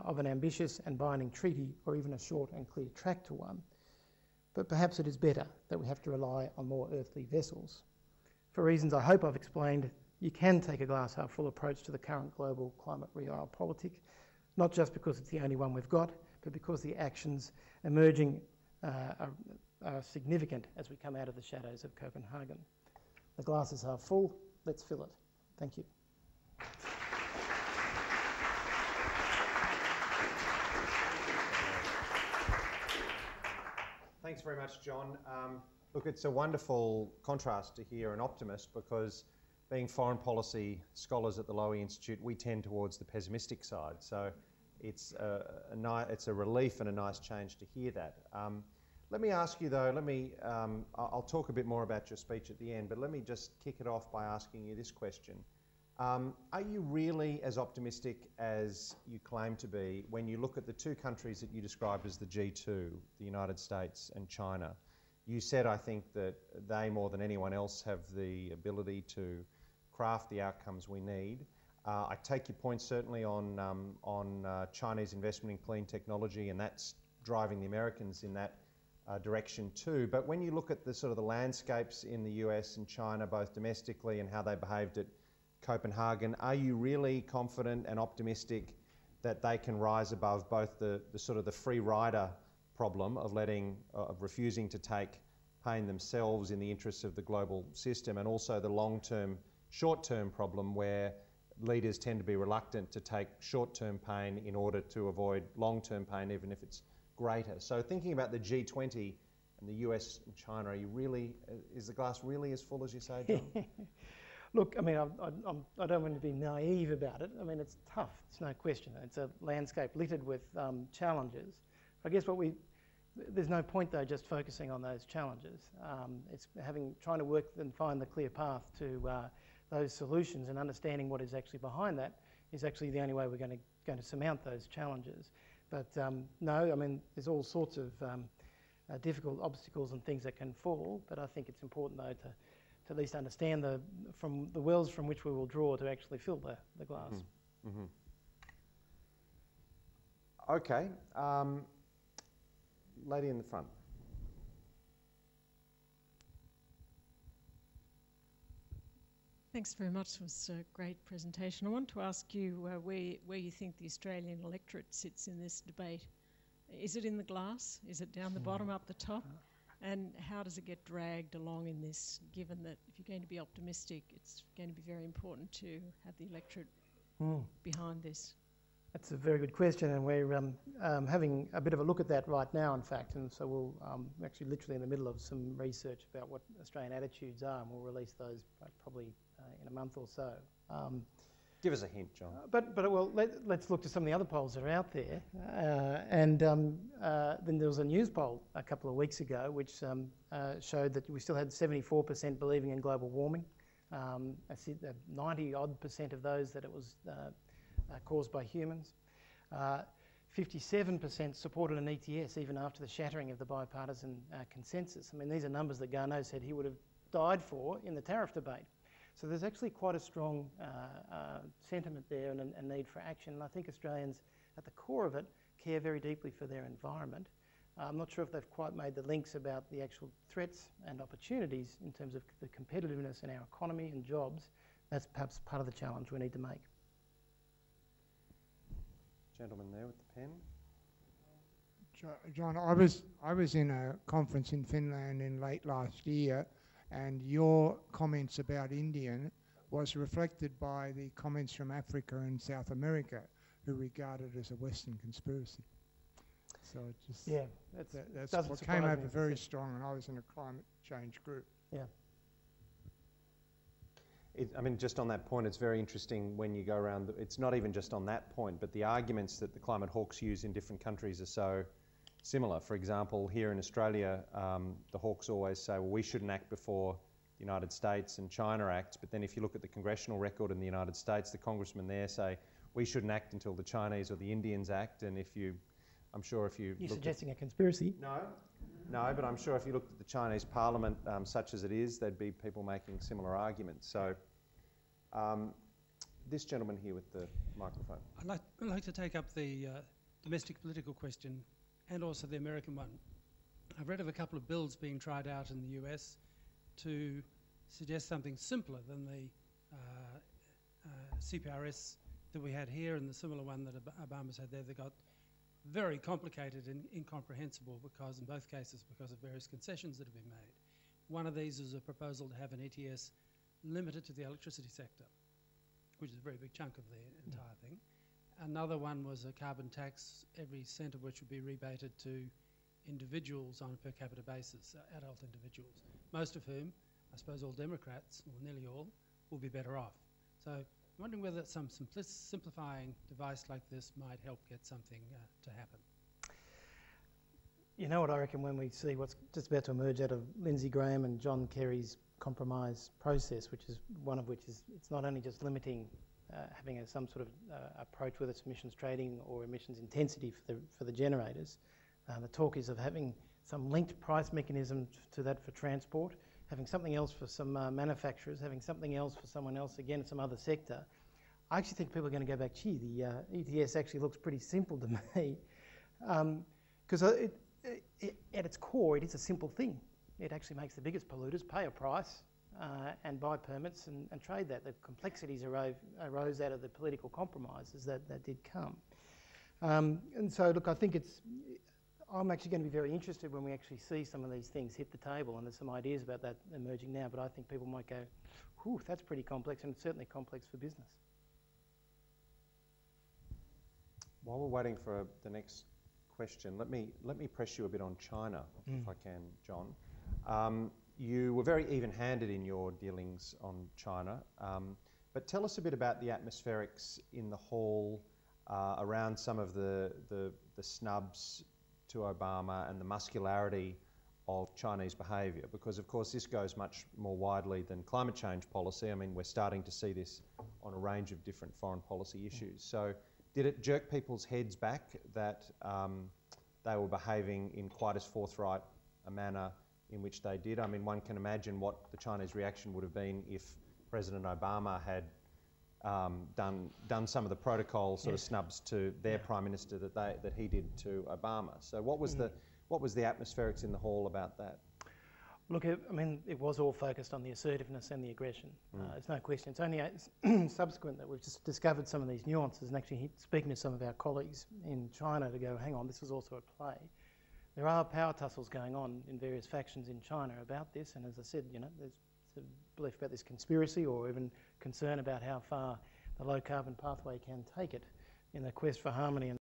of an ambitious and binding treaty, or even a short and clear track to one. But perhaps it is better that we have to rely on more earthly vessels. For reasons I hope I've explained, you can take a glass half full approach to the current global climate realpolitik, not just because it's the only one we've got, but because the actions emerging are significant as we come out of the shadows of Copenhagen. The glass is half full, let's fill it. Thank you. Thanks very much, John. Look, it's a wonderful contrast to hear an optimist, because being foreign policy scholars at the Lowy Institute, we tend towards the pessimistic side. So it's a relief and a nice change to hear that. Let me ask you though, I'll talk a bit more about your speech at the end, but let me just kick it off by asking you this question. Are you really as optimistic as you claim to be when you look at the two countries that you described as the G2, the United States and China? You said, I think, that they, more than anyone else, have the ability to craft the outcomes we need. I take your point certainly on Chinese investment in clean technology, and that's driving the Americans in that direction too. But when you look at the sort of the landscapes in the US and China, both domestically and how they behaved at Copenhagen, are you really confident and optimistic that they can rise above both the sort of the free rider problem of refusing to take pain themselves in the interests of the global system, and also the long-term, short-term problem where leaders tend to be reluctant to take short-term pain in order to avoid long-term pain, even if it's greater? So thinking about the G20 and the US and China, is the glass really as full as you say, John? Look, I mean, I don't want to be naive about it. I mean, it's tough, it's no question. It's a landscape littered with challenges. I guess there's no point though just focusing on those challenges. It's trying to work and find the clear path to those solutions, and understanding what is actually behind that is actually the only way we're going to surmount those challenges. But no, I mean, there's all sorts of difficult obstacles and things that can fall, but I think it's important though to at least understand the wells from which we will draw to actually fill the glass. Mm-hmm. Mm-hmm. Okay, lady in the front. Thanks very much. It was a great presentation. I want to ask you where you think the Australian electorate sits in this debate. Is it in the glass? Is it down the bottom, up the top? And how does it get dragged along in this, given that if you're going to be optimistic, it's going to be very important to have the electorate behind this? That's a very good question, and we're having a bit of a look at that right now, in fact, and so we'll actually literally in the middle of some research about what Australian attitudes are, and we'll release those probably in a month or so. Give us a hint, John. But well, let's look to some of the other polls that are out there. Then there was a news poll a couple of weeks ago which showed that we still had 74% believing in global warming. I see 90-odd% of those that it was caused by humans. 57% supported an ETS even after the shattering of the bipartisan consensus. I mean, these are numbers that Garneau said he would have died for in the tariff debate. So there's actually quite a strong sentiment there and a need for action. And I think Australians, at the core of it, care very deeply for their environment. I'm not sure if they've quite made the links about the actual threats and opportunities in terms of the competitiveness in our economy and jobs. That's perhaps part of the challenge we need to make. Gentleman there with the pen. John, I was in a conference in Finland in late last year, and your comments about India was reflected by the comments from Africa and South America, who regard it as a Western conspiracy. So it just that's what came over very strong, and I was in a climate change group. Yeah. I mean, just on that point, it's very interesting when you go around. It's not even just on that point, but the arguments that the climate hawks use in different countries are so similar. For example, here in Australia, the hawks always say, well, we shouldn't act before the United States and China act. But then if you look at the congressional record in the United States, the congressmen there say, we shouldn't act until the Chinese or the Indians act. And I'm sure if you... You're suggesting a conspiracy? No, but I'm sure if you looked at the Chinese parliament, such as it is, there'd be people making similar arguments. So this gentleman here with the microphone. I'd like to take up the domestic political question and also the American one. I've read of a couple of bills being tried out in the US to suggest something simpler than the CPRS that we had here and the similar one that Obama's had there. They got very complicated and incomprehensible because, in both cases, because of various concessions that have been made. One of these is a proposal to have an ETS limited to the electricity sector, which is a very big chunk of the entire thing. Another one was a carbon tax, every cent of which would be rebated to individuals on a per capita basis, adult individuals, most of whom, I suppose all Democrats, or nearly all, will be better off. So I'm wondering whether some simplifying device like this might help get something to happen. You know what I reckon when we see what's just about to emerge out of Lindsey Graham and John Kerry's compromise process, which is one of which is it's not only just limiting having some sort of approach, whether it's emissions trading or emissions intensity for the generators. The talk is of having some linked price mechanism to that for transport, having something else for some manufacturers, having something else for someone else, again, some other sector. I actually think people are going to go back, gee, the ETS actually looks pretty simple to me. Because at its core, it is a simple thing. It actually makes the biggest polluters pay a price and buy permits and trade that. The complexities arose out of the political compromises that did come. And so, look, I think I'm actually going to be very interested when we actually see some of these things hit the table, and there's some ideas about that emerging now, but I think people might go, whew, that's pretty complex, and it's certainly complex for business. While we're waiting for the next question, let me press you a bit on China, if I can, John. You were very even-handed in your dealings on China, but tell us a bit about the atmospherics in the hall around some of the snubs to Obama and the muscularity of Chinese behaviour, because of course this goes much more widely than climate change policy. I mean, we're starting to see this on a range of different foreign policy issues. So did it jerk people's heads back that they were behaving in quite as forthright a manner in which they did? I mean, one can imagine what the Chinese reaction would have been if President Obama had done some of the protocol sort of snubs to their Prime Minister that he did to Obama. So what was the atmospherics in the hall about that? Look, I mean, it was all focused on the assertiveness and the aggression. There's no question. It's only subsequent that we've just discovered some of these nuances, and actually speaking to some of our colleagues in China to go, hang on, this was also at play. There are power tussles going on in various factions in China about this, and as I said, you know, there's a belief about this conspiracy or even concern about how far the low carbon pathway can take it in the quest for harmony and